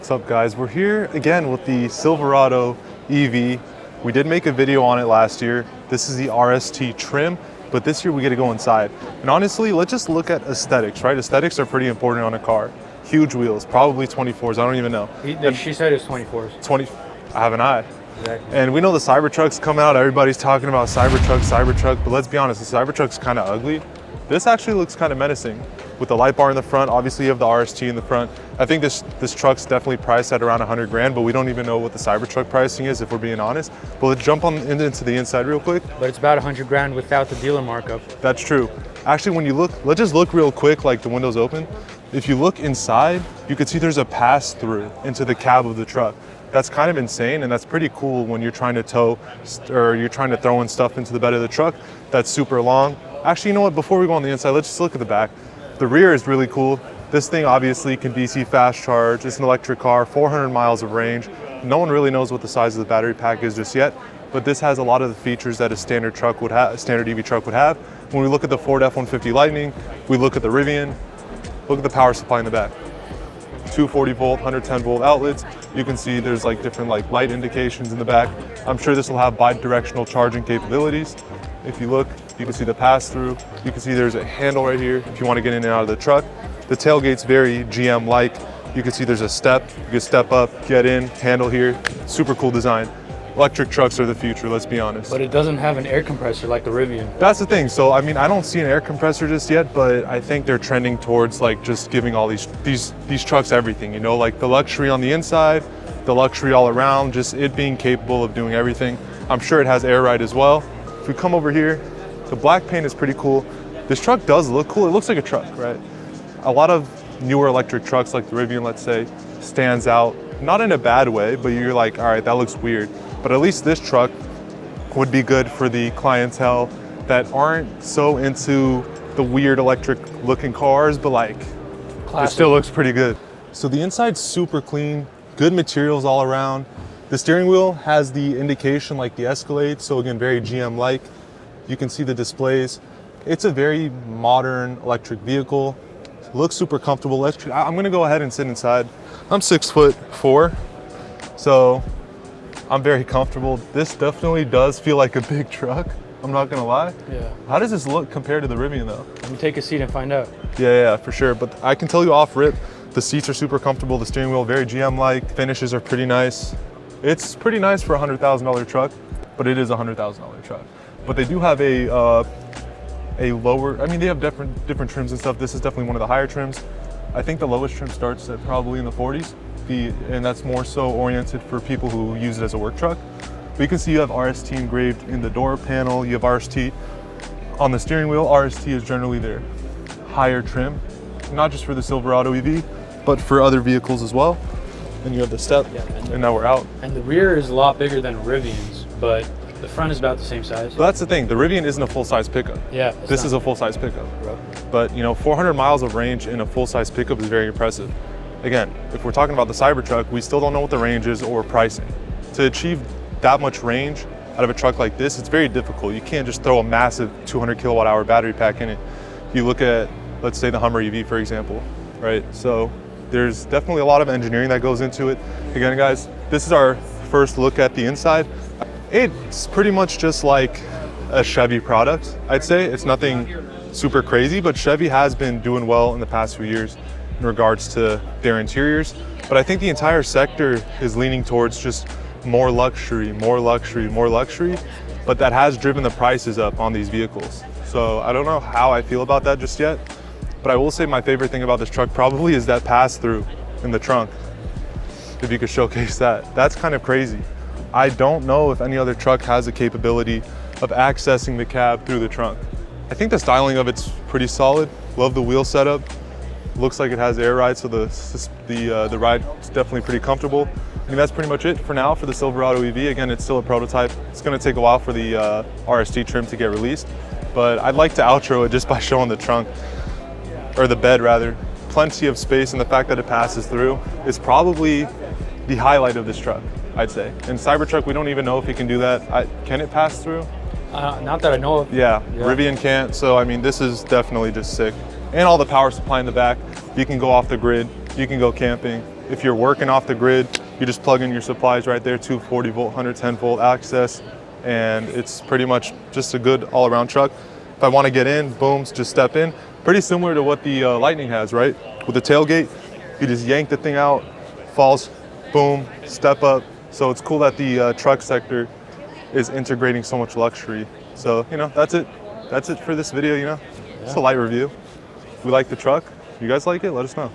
What's up, guys? We're here again with the Silverado EV. We did make a video on it last year. This is the RST trim, but this year we get to go inside. And honestly, let's just look at aesthetics, right? Aesthetics are pretty important on a car. Huge wheels, probably 24s, I don't even know. She said it's 24s. 20, I have an eye. Exactly. And we know the Cybertruck's come out, everybody's talking about Cybertruck, but let's be honest, the Cybertruck's kind of ugly. This actually looks kind of menacing. With the light bar in the front, obviously you have the RST in the front. I think this truck's definitely priced at around 100 grand, but we don't even know what the Cybertruck pricing is, if we're being honest. But let's jump into the inside real quick. But it's about 100 grand without the dealer markup. That's true. Actually, when you look, let's just look real quick, like the windows open. If you look inside, you can see there's a pass-through into the cab of the truck. That's kind of insane, and that's pretty cool when you're trying to tow or you're trying to throw in stuff into the bed of the truck. That's super long. Actually, you know what? Before we go on the inside, let's just look at the back. The rear is really cool. This thing obviously can DC fast charge. It's an electric car, 400 miles of range. No one really knows what the size of the battery pack is just yet, but this has a lot of the features that a standard truck would have, a standard EV truck would have. When we look at the Ford F-150 Lightning, we look at the Rivian, look at the power supply in the back. 240 volt, 110 volt outlets. You can see there's like different like light indications in the back. I'm sure this will have bi-directional charging capabilities. If you look, you can see the pass-through. You can see there's a handle right here if you want to get in and out of the truck. The tailgate's very GM-like. You can see there's a step. You can step up, get in, handle here. Super cool design. Electric trucks are the future, let's be honest. But it doesn't have an air compressor like the Rivian. That's the thing. So, I mean, I don't see an air compressor just yet, but I think they're trending towards like just giving all these trucks everything, you know, like the luxury on the inside, the luxury all around, just it being capable of doing everything. I'm sure it has air ride as well. If we come over here, the black paint is pretty cool. This truck does look cool. It looks like a truck, right? A lot of newer electric trucks like the Rivian, let's say, stands out, not in a bad way, but you're like, all right, that looks weird. But at least this truck would be good for the clientele that aren't so into the weird electric looking cars, but like, classic. It still looks pretty good. So the inside's super clean, good materials all around. The steering wheel has the indication like the Escalade, so again, very GM-like. You can see the displays. It's a very modern electric vehicle. Looks super comfortable. I'm gonna go ahead and sit inside. I'm 6'4", so I'm very comfortable. This definitely does feel like a big truck. I'm not gonna lie. Yeah. How does this look compared to the Rivian though? Let me take a seat and find out. Yeah, for sure. But I can tell you off rip, the seats are super comfortable. The steering wheel, very GM-like. Finishes are pretty nice. It's pretty nice for a $100,000 truck, but it is a $100,000 truck. But they do have a lower, I mean, they have different trims and stuff. This is definitely one of the higher trims. I think the lowest trim starts at probably in the 40s, and that's more so oriented for people who use it as a work truck. But you can see you have RST engraved in the door panel. You have RST on the steering wheel. RST is generally their higher trim, not just for the Silverado EV, but for other vehicles as well. Then you have the step, and now we're out. And the rear is a lot bigger than Rivian's, but the front is about the same size. So that's the thing, the Rivian isn't a full-size pickup. Yeah. This is a full-size pickup. But you know, 400 miles of range in a full-size pickup is very impressive. Again, if we're talking about the Cybertruck, we still don't know what the range is or pricing. To achieve that much range out of a truck like this, it's very difficult. You can't just throw a massive 200 kilowatt hour battery pack in it. You look at, let's say the Hummer EV, for example, right? So there's definitely a lot of engineering that goes into it. Again, guys, this is our first look at the inside. It's pretty much just like a Chevy product, I'd say. It's nothing super crazy, but Chevy has been doing well in the past few years in regards to their interiors. But I think the entire sector is leaning towards just more luxury, but that has driven the prices up on these vehicles. So I don't know how I feel about that just yet, but I will say my favorite thing about this truck probably is that pass-through in the trunk. If you could showcase that, that's kind of crazy. I don't know if any other truck has the capability of accessing the cab through the trunk. I think the styling of it's pretty solid. Love the wheel setup. Looks like it has air ride, so the ride is definitely pretty comfortable. I mean, that's pretty much it for now for the Silverado EV. Again, it's still a prototype. It's gonna take a while for the RST trim to get released, but I'd like to outro it just by showing the trunk, or the bed rather. Plenty of space, and the fact that it passes through is probably the highlight of this truck, I'd say. In Cybertruck, we don't even know if it can do that. Can it pass through? Not that I know of. Yeah, Rivian can't, so I mean, this is definitely just sick. And all the power supply in the back. You can go off the grid, you can go camping. If you're working off the grid, you just plug in your supplies right there, 240 volt, 110 volt access, and it's pretty much just a good all-around truck. If I want to get in, boom, just step in. Pretty similar to what the Lightning has, right? With the tailgate, you just yank the thing out, falls, boom, step up. So it's cool that the truck sector is integrating so much luxury. So, you know, that's it. That's it for this video, you know. It's a light review. We like the truck. You guys like it? Let us know.